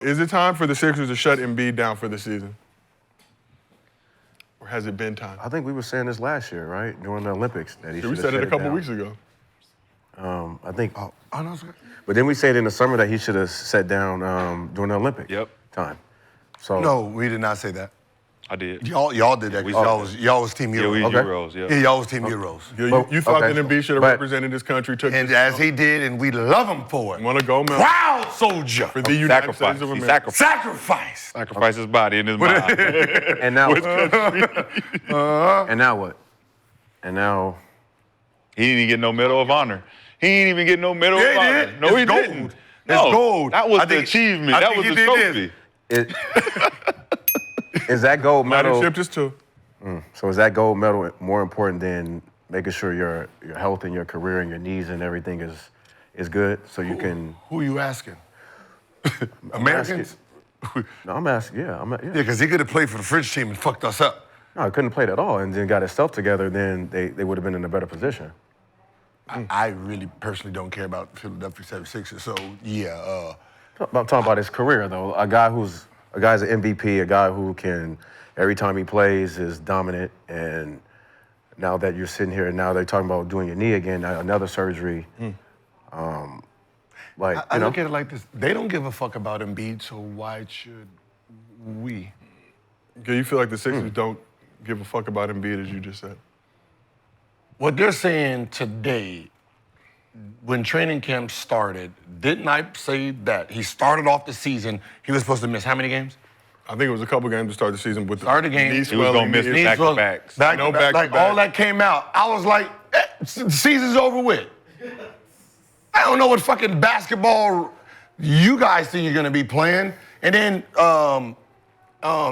Is it time for the Sixers to shut Embiid down for the season? Or has it been time? I think we were saying this last year, right? During the Olympics. That he we said it a couple down. weeks ago. I think. Oh, no, but then we said in the summer that he should have sat down during the Olympic time. So no, we did not say that. I did. Y'all did that. Y'all was Team Euros. Yeah, we Euros. Yeah, y'all was Team Euros. You thought that Embiid should have represented this country, and as he did, and we love him for it. Won a gold medal. Proud soldier For the United States of America. Sacrifice. Sacrifice his body and his mind. and now, and now what? And now he didn't even get no Medal of Honor. He didn't even get no Medal of Honor. Did. No, it's he gold. didn't. It's No, gold. that was the achievement. That was the trophy. Is that gold medal? Shipped us too. So is that gold medal more important than making sure your health and your career and your knees and everything is good, so you can? Who are you asking? Americans? No, I'm asking. Yeah, Yeah, because he could have played for the French team and fucked us up. No, he couldn't play at all, and then got himself together. Then they would have been in a better position. I really personally don't care about Philadelphia 76ers, so yeah. I'm talking about his career though. A guy's an MVP, a guy who can every time he plays is dominant. And now that you're sitting here, and now they're talking about doing your knee again, another surgery. I look at it like this: they don't give a fuck about Embiid, so why should we? Okay, you feel like the Sixers don't give a fuck about Embiid, as you just said? What they're saying today, when training camp started, didn't I say that he started off the season, he was supposed to miss how many games? I think it was a couple games to start the season with the game. He was going to miss back-to-backs. Back-to-back. All that came out. I was like, the season's over with. I don't know what fucking basketball you guys think you're going to be playing. And then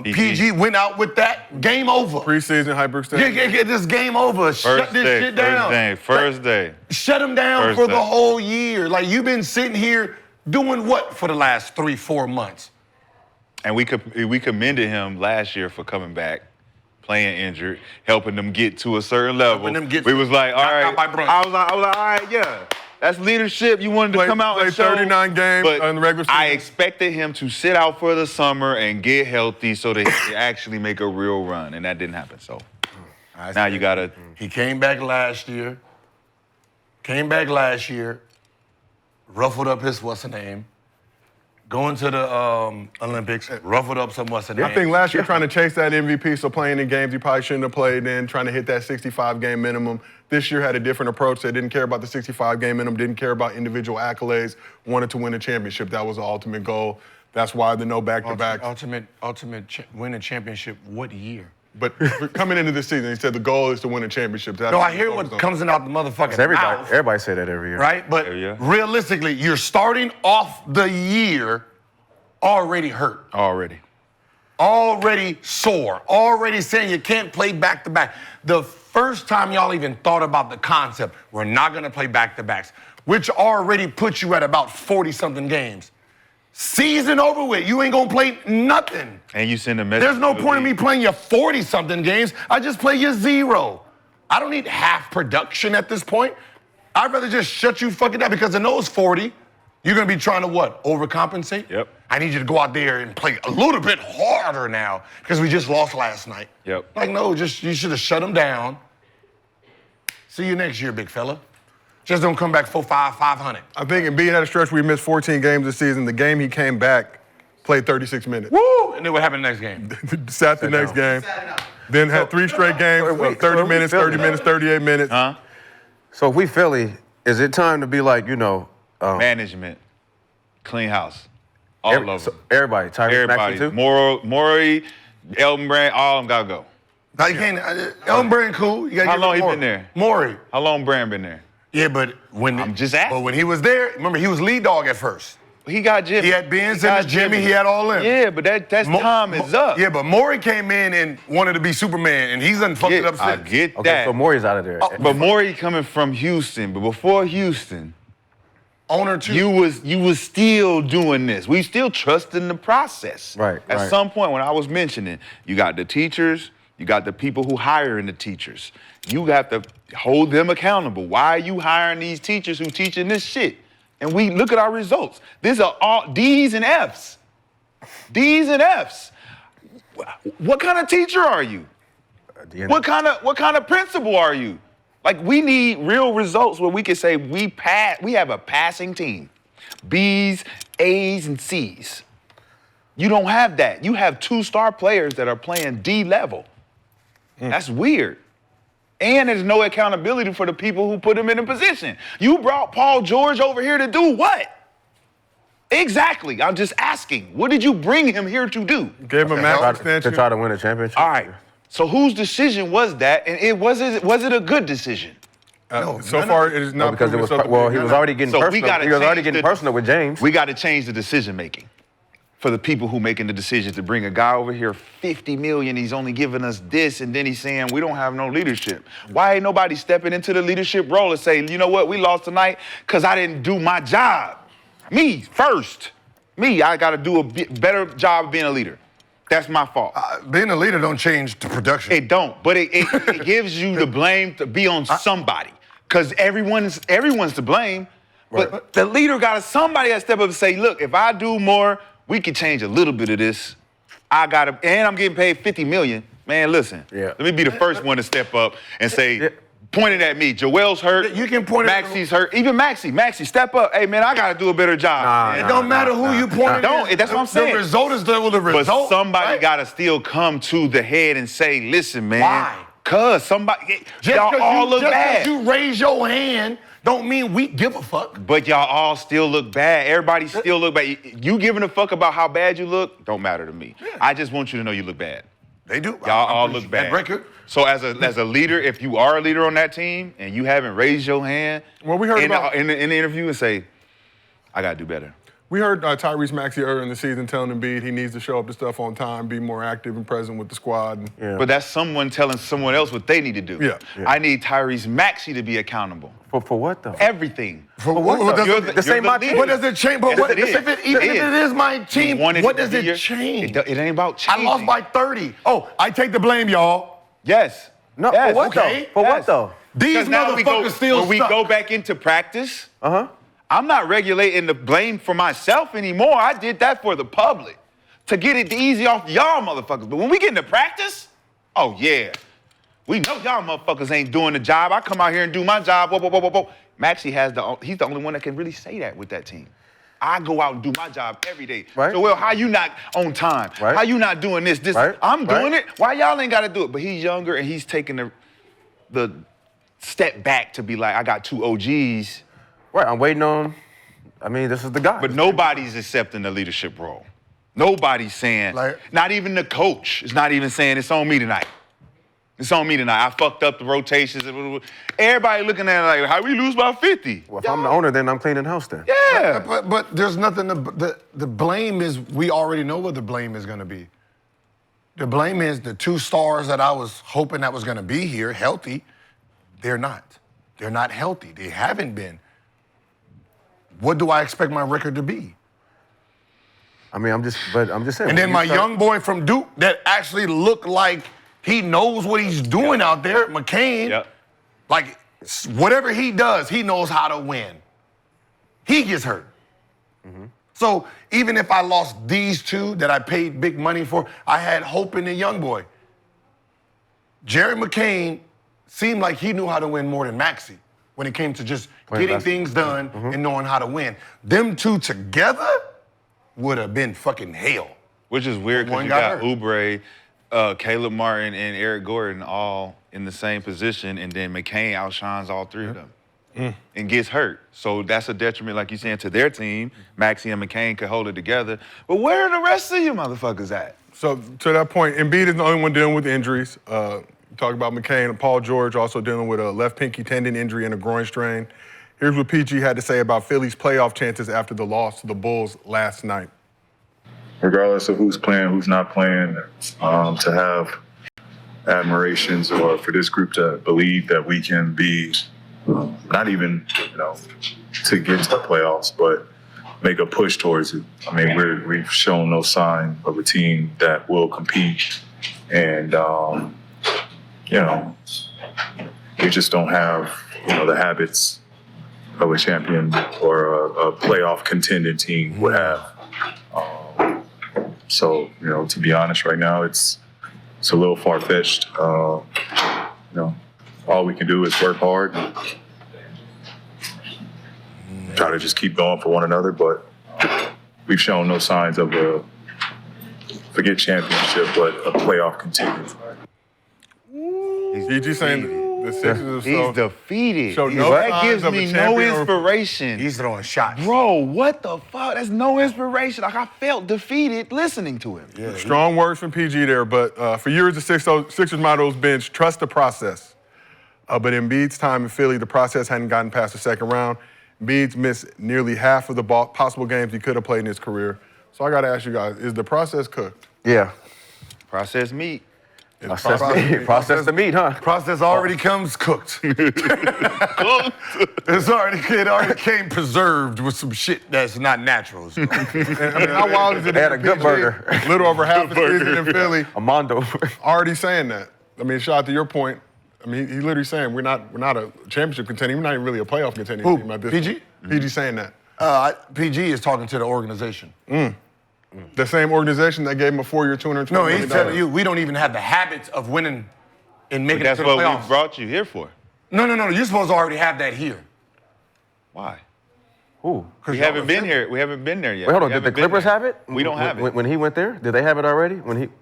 PG went out with that. Game over. Preseason hyperextension. Yeah, this game over. Shut this shit down. First day. Shut him down for the whole year. Like, you've been sitting here doing what for the last 3-4 months? And we commended him last year for coming back, playing injured, helping them get to a certain level. We was like, all right. I was like, all right, yeah. That's leadership. You wanted to come out and show. 39 games in the regular season. I expected him to sit out for the summer and get healthy so that he could actually make a real run, and that didn't happen. So now you got to. He came back last year. Ruffled up his what's-the-name. Going to the Olympics, ruffled up some what's-the-name. I think last year trying to chase that MVP, so playing in games you probably shouldn't have played in, trying to hit that 65-game minimum. This year had a different approach. They didn't care about the 65-game minimum, didn't care about individual accolades, wanted to win a championship. That was the ultimate goal. That's why the no back-to-back. Ultimate win a championship what year? But coming into this season, he said the goal is to win a championship. That's I hear what comes out the motherfucking mouth. Everybody say that every year. Right? But realistically, you're starting off the year already hurt. Already sore. Already saying you can't play back-to-back. The first time y'all even thought about the concept, we're not going to play back-to-backs, which already puts you at about 40-something games. Season over with. You ain't going to play nothing. And you send a message. There's no point in me playing you 40-something games. I just play you 0. I don't need half production at this point. I'd rather just shut you fucking down because in those 40, you're going to be trying to what? Overcompensate? Yep. I need you to go out there and play a little bit harder now because we just lost last night. Yep. Like, no, you should have shut him down. See you next year, big fella. Just don't come back 500. I think Embiid had a stretch where he missed 14 games this season. The game he came back, played 36 minutes. Woo! And then what happened next game? Sat the next game. Then had 3 straight games, 30 minutes, 38 minutes. Huh? So if we Philly, is it time to be like, management, clean house, all of them. Everybody, Tyrese Maxey too? Maury, Elton Brand, all of them got to go. Now you can't. Elton Brand cool. You How long he been there? Maury. How long Brand been there? Yeah, but I'm just asking. But when he was there, remember he was lead dog at first. He got Jimmy. He had Ben Simmons, Jimmy. He had all them. Yeah, but that's time is up. Yeah, but Maury came in and wanted to be Superman, and he's done fucked it up since. I get that. Okay, so Maury's out of there. But Maury coming from Houston, but before Houston, owner too. You was still doing this. We still trusting the process. Right. At some point, when I was mentioning, you got the teachers, you got the people who hiring the teachers. You have to hold them accountable. Why are you hiring these teachers who teaching this shit? And we look at our results. These are all D's and F's. D's and F's. What kind of teacher are you? What kind of principal are you? Like, we need real results where we can say we have a passing team. B's, A's, and C's. You don't have that. You have 2 star players that are playing D level. That's weird. And there's no accountability for the people who put him in a position. You brought Paul George over here to do what? Exactly. I'm just asking. What did you bring him here to do? Gave him a max extension. To try to win a championship. All right. So whose decision was that? And was it a good decision? No, so far it is not. Because it was he was already getting personal. He was already getting personal with James. We got to change the decision making for the people who making the decision to bring a guy over here, $50 million. He's only giving us this, and then he's saying we don't have no leadership. Why ain't nobody stepping into the leadership role and say, you know what, we lost tonight because I didn't do my job. Me first. I got to do a better job of being a leader. That's my fault. Being a leader don't change the production. It don't, but it gives you the blame to be on somebody. Because everyone's to blame. Right. But the leader somebody got to step up and say, look, if I do more, we can change a little bit of this. And I'm getting paid $50 million. Man, listen. Yeah. Let me be the first one to step up and say, pointing at me, Joel's hurt. You can point at Maxey's hurt. Even Maxey, step up. Hey, man, I got to do a better job. It don't matter who you point at. That's what I'm saying. The result is the result. But somebody got to still come to the head and say, listen, man. Why? Because somebody, y'all all look bad. Just because you raise your hand don't mean we give a fuck. But y'all all still look bad. Everybody still look bad. You giving a fuck about how bad you look don't matter to me. Yeah. I just want you to know you look bad. They do. Y'all all look bad. Record. So as a leader, if you are a leader on that team and you haven't raised your hand well, we heard in the interview and say, I got to do better. We heard Tyrese Maxey earlier in the season telling Embiid he needs to show up to stuff on time, be more active and present with the squad. But that's someone telling someone else what they need to do. Yeah. I need Tyrese Maxey to be accountable. For what, though? Everything. For what? What does it change? But what, even if it is my team, what does it change? It ain't about changing. I lost by 30. Oh, I take the blame, y'all. Yes. No, yes. For what, okay. though? For what, though? These motherfuckers still when we go back into practice, I'm not regulating the blame for myself anymore. I did that for the public to get it easy off y'all motherfuckers. But when we get into practice, oh yeah, we know y'all motherfuckers ain't doing the job. I come out here and do my job. Whoa. Maxey he's the only one that can really say that with that team. I go out and do my job every day. Right. So, well, how you not on time? Right. How you not doing this? Right. I'm doing it. Why y'all ain't got to do it? But he's younger and he's taking the step back to be like, I got 2 OGs. Right, I'm waiting on, this is the guy. But nobody's accepting the leadership role. Nobody's saying, not even the coach is not even saying it's on me tonight. It's on me tonight. I fucked up the rotations. Everybody looking at it like, how we lose by 50? Well, if I'm the owner, then I'm cleaning house then. Yeah. But there's nothing, the blame is, we already know what the blame is going to be. The blame is the 2 stars that I was hoping that was going to be here, healthy, they're not. They're not healthy. They haven't been. What do I expect my record to be? I'm just saying. And then my young boy from Duke that actually looked like he knows what he's doing out there, McCain. Like, whatever he does, he knows how to win. He gets hurt. So even if I lost these 2 that I paid big money for, I had hope in the young boy. Jerry McCain seemed like he knew how to win more than Maxey when it came to just getting things done and knowing how to win. Them 2 together would have been fucking hell. Which is weird because you got Oubre, Caleb Martin, and Eric Gordon all in the same position, and then McCain outshines all 3 of them and gets hurt. So that's a detriment, like you're saying, to their team. Maxey and McCain could hold it together. But where are the rest of you motherfuckers at? So to that point, Embiid is the only one dealing with injuries. Talk about McCain and Paul George also dealing with a left pinky tendon injury and a groin strain. Here's what PG had to say about Philly's playoff chances after the loss to the Bulls last night. Regardless of who's playing, who's not playing, to have admirations or for this group to believe that we can be not even, to get to the playoffs, but make a push towards it. We've shown no sign of a team that will compete, and we just don't have, the habits of a champion or a playoff contending team would have. So, to be honest, right now it's a little far-fetched. All we can do is work hard and try to just keep going for one another. But we've shown no signs of forget championship, but a playoff continues. PG saying the Sixers He's defeated. So that gives me no inspiration. He's throwing shots. Bro, what the fuck? That's no inspiration. Like, I felt defeated listening to him. Yeah, strong words from PG there, but for years the Sixers motto's been trust the process. But in Embiid's time in Philly, the process hadn't gotten past the second round. Embiid's missed nearly half of the possible games he could have played in his career. So I got to ask you guys, is the process cooked? Yeah. Processed meat. Process the meat, huh? Process already comes cooked. It already came preserved with some shit that's not natural. So. How wild is it? They had a good burger. A little over half the season in Philly. A Mondo. Already saying that. Shout out to your point. He's literally saying we're not a championship contender. We're not even really a playoff contending team at this PG? point. PG saying that. PG is talking to the organization. The same organization that gave him a 4-year, $220 No, million. he's telling you we don't even have the habits of winning and making it to the That's what playoffs. we brought you here for. No. You're supposed to already have that here. Why? Who? We haven't been here. We haven't been there yet. Wait, hold on. Did the Clippers have it? We don't have it. When he went there, did they have it already?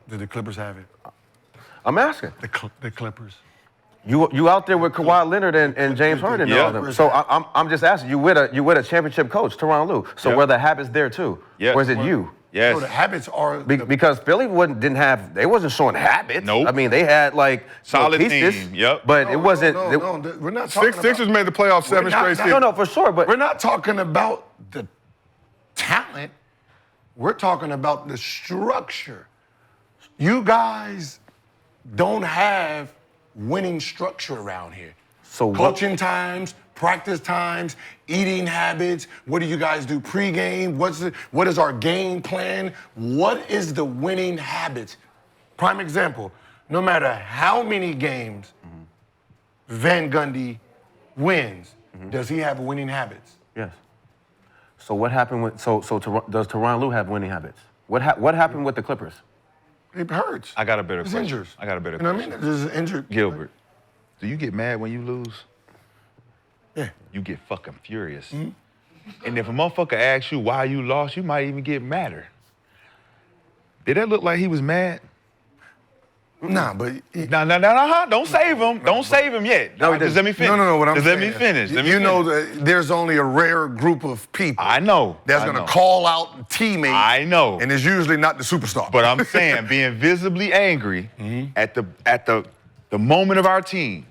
Did the Clippers have it? I'm asking. The Clippers. You out there with Kawhi Leonard and James Harden and all them. So I'm just asking. You with a championship coach, Tyronn Lue. So were the habits there too? Yes. Or is it you? Yes. So the habits are Because Philly they wasn't showing habits. Nope. They had solid pieces, team. Yep. But it wasn't. No, we're not talking Sixers made the playoffs 7 straight seasons. No, for sure. But We're not talking about the talent. We're talking about the structure. You guys don't have winning structure around here. So coaching times, practice times, eating habits. What do you guys do pregame? What is our game plan? What is the winning habits? Prime example, no matter how many games Van Gundy wins, does he have winning habits? Yes. So what happened with does Tyronn Lue have winning habits? What happened with the Clippers? It hurts. I got a better It's question. injuries. I got a better You know question. what I mean? This is injured. Gilbert, do you get mad when you lose? Yeah. You get fucking furious. And if a motherfucker asks you why you lost, you might even get madder. Did that look like he was mad? Nah, but No. Don't save him. Don't save him yet. No, he Just let me finish. No. What I'm Just saying let me finish. Let me you know finish. that there's only a rare group of people. I know. That's I gonna know. call out teammates. I know. And it's usually not the superstar. But I'm saying, being visibly angry at the moment of our team,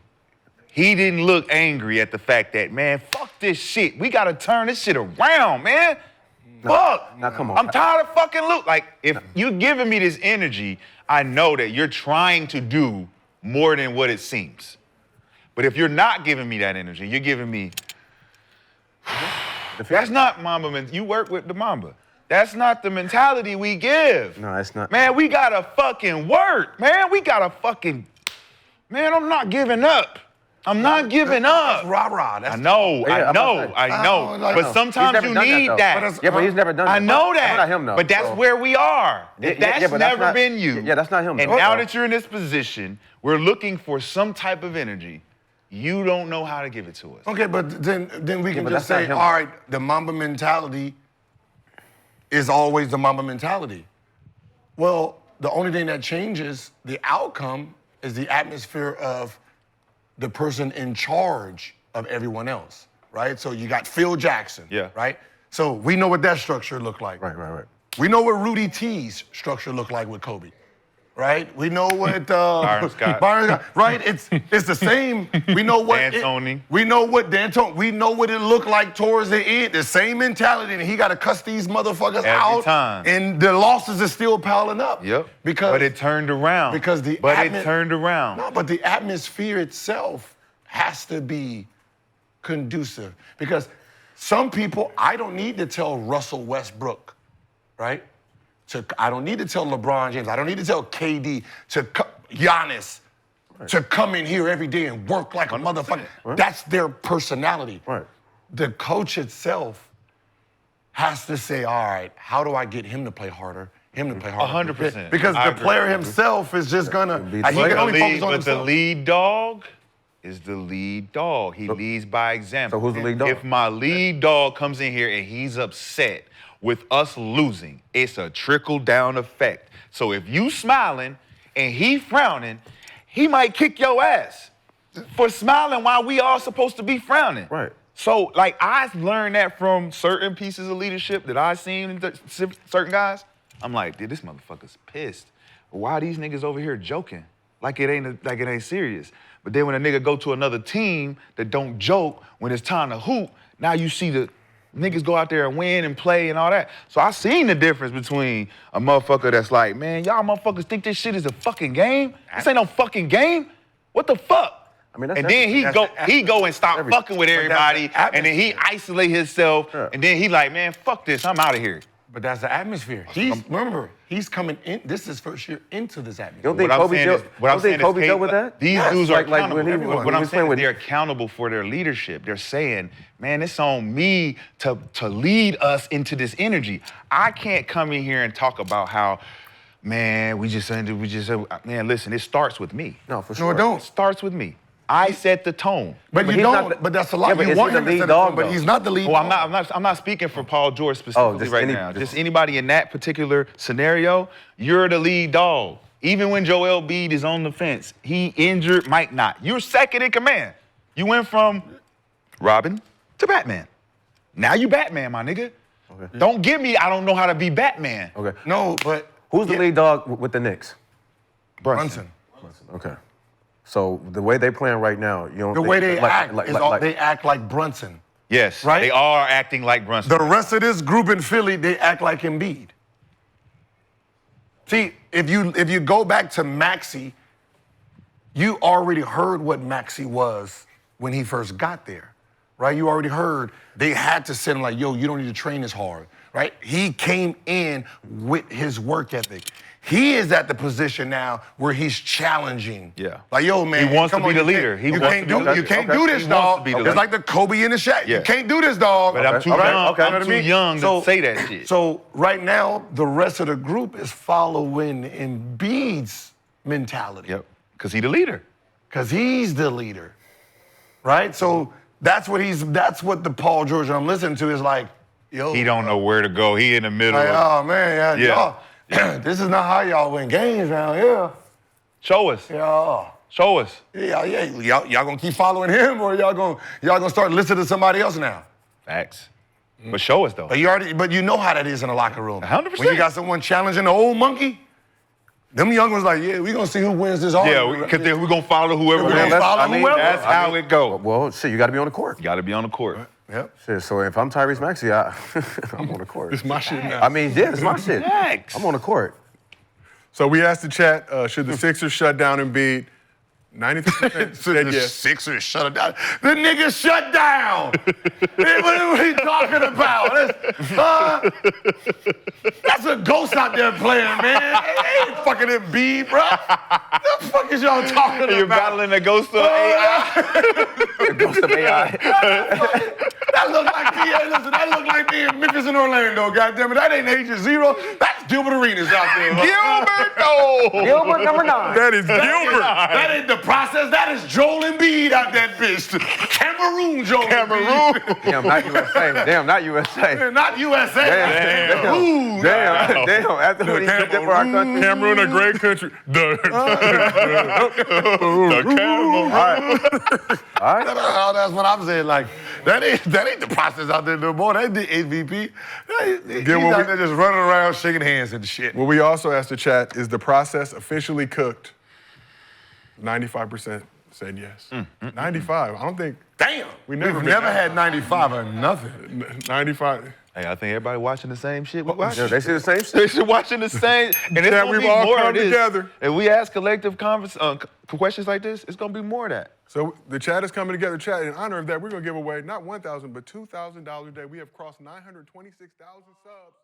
he didn't look angry at the fact that, man, fuck this shit. We gotta turn this shit around, man. Fuck. Now, come on. I'm tired of fucking Luke. Like, if you're giving me this energy, I know that you're trying to do more than what it seems. But if you're not giving me that energy, you're giving me. That's not Mamba. You work with the Mamba. That's not the mentality we give. No, it's not. Man, we gotta fucking work. Man, we gotta fucking. Man, I'm not giving up. I'm not giving up. That's rah-rah. I know. But sometimes you need that. Yeah, but he's never done that. I know that. That's not him, though. But that's where we are. Yeah, That's but never not- been you. Yeah, that's not him. And though. now that you're in this position, we're looking for some type of energy. You don't know how to give it to us. Okay, but then we can but just that's not say, him. all right, the Mamba mentality is always the Mamba mentality. Well, the only thing that changes the outcome is the atmosphere of the person in charge of everyone else, right? So you got Phil Jackson, Yeah. right? So we know what that structure looked like. Right. We know what Rudy T's structure looked like with Kobe, right? We know what Byron Scott. right? It's the same. We know what D'Antoni. we know what D'Antoni. We know what it looked like towards the end. The same mentality, and he got to cuss these motherfuckers Every out. time. And the losses are still piling up. Yep. Because but it turned around. because the it turned around. No, but the atmosphere itself has to be conducive. Because some people, I don't need to tell Russell Westbrook, right? I don't need to tell LeBron James. I don't need to tell KD, Giannis, to come in here every day and work like a motherfucker. Right. That's their personality. Right. The coach itself has to say, all right, how do I get him to play harder him to play harder. 100%. Because the player himself is just gonna. He can only focus on But the himself. lead dog is the lead dog. He leads by example. So who's the lead dog? If my lead dog comes in here and he's upset with us losing, it's a trickle-down effect. So if you smiling and he frowning, he might kick your ass for smiling while we all supposed to be frowning. Right. So, like, I learned that from certain pieces of leadership that I've seen in certain guys. I'm like, dude, this motherfucker's pissed. Why are these niggas over here joking? Like it ain't serious. But then when a nigga go to another team that don't joke, when it's time to hoop, now you see the niggas go out there and win and play and all that. So I seen the difference between a motherfucker that's like, man, y'all motherfuckers think this shit is a fucking game? This ain't no fucking game. What the fuck? I mean, that's and then he go and stop fucking with everybody, and then he isolate himself, and then he like, man, fuck this, I'm out of here. But that's the atmosphere. Remember, he's coming in. This is his first year into this atmosphere. You don't think Kobe dealt with that? These dudes are accountable. When I'm saying they're accountable for their leadership. They're saying, man, it's on me to lead us into this energy. I can't come in here and talk about how, man, man, listen, it starts with me. No, for sure. No, it don't. It starts with me. I set the tone. But you don't. But that's a lot. Yeah, you want him to set the tone, but he's not the lead. Well, I'm not speaking for Paul George specifically now. Just anybody in that particular scenario, you're the lead dog. Even when Joel Embiid is on the fence, he injured, might not. You're second in command. You went from Robin to Batman. Now you Batman, my nigga. Okay. Don't give me, I don't know how to be Batman. Okay. No, but who's the lead dog with the Knicks? Brunson. Okay. So the way they playing right now, you don't. The way they act they act like Brunson. Yes, right? They are acting like Brunson. The rest of this group in Philly, they act like Embiid. See, if you go back to Maxey, you already heard what Maxey was when he first got there, right? You already heard they had to send him like, yo, you don't need to train as hard, right? He came in with his work ethic. He is at the position now where he's challenging. Yeah. Like, yo, man. He wants to be the leader. You can't do this, dog. It's like the Kobe and the Shaq. Yeah. You can't do this, dog. But I'm too young. I'm too young to say that shit. So right now, the rest of the group is following Embiid's mentality. Yep. Because he's the leader. Because he's the leader. Right? So that's what the Paul George I'm listening to is like, yo. He don't know where to go. He in the middle. Like, oh, man, y'all. This is not how y'all win games around here. Show us. Yeah. Show us. Y'all gonna keep following him, or y'all gonna start listening to somebody else now? Facts. But show us though. But you know how that is in the locker room. 100%. When you got someone challenging the old monkey, them young ones like, yeah, we gonna see who wins this argument. Yeah, because then we're gonna follow whoever wins. That's how it goes. Well, shit, you got to be on the court. You got to be on the court. Yep. Shit, so if I'm Tyrese Maxey, I'm on the court. It's my shit now. I mean, yeah, it's my shit. Facts. I'm on the court. So we asked the chat, should the Sixers shut down Embiid? 93% said yes. Sixers shut it down. The nigga shut down. What are we talking about? That's a ghost out there playing, man. It ain't fucking Embiid, bro. The fuck is y'all talking about? You're battling the ghost of AI. The ghost of AI. That look like me. Hey, listen, that look like me in Memphis and Orlando, goddammit. That ain't Agent Zero. That's Gilbert Arenas out there. Gilbert number 9. That is Gilbert. That ain't the process. That is Joel Embiid out that bitch. Cameroon Joel Embiid. Damn, not USA. Damn, not USA. Not USA. Damn. Damn. After what he did for our country. Cameroon, a great country. The Cameroon. All right. That's what I'm saying. Like, that ain't the process out there no more. That ain't the MVP. He's out there just running around shaking hands and shit. Well, we also asked the chat, is the process officially cooked? 95% said yes. 95. I don't think. Damn. We've never had 95 or nothing. 95. Hey, I think everybody watching the same shit. Yeah, they see the same shit. They should watching the same. And it's gonna we've be all more come of this. together. If we ask collective questions like this, it's gonna be more of that. So the chat is coming together. Chat, in honor of that, we're going to give away not $1,000, but $2,000 a day. We have crossed 926,000 subs.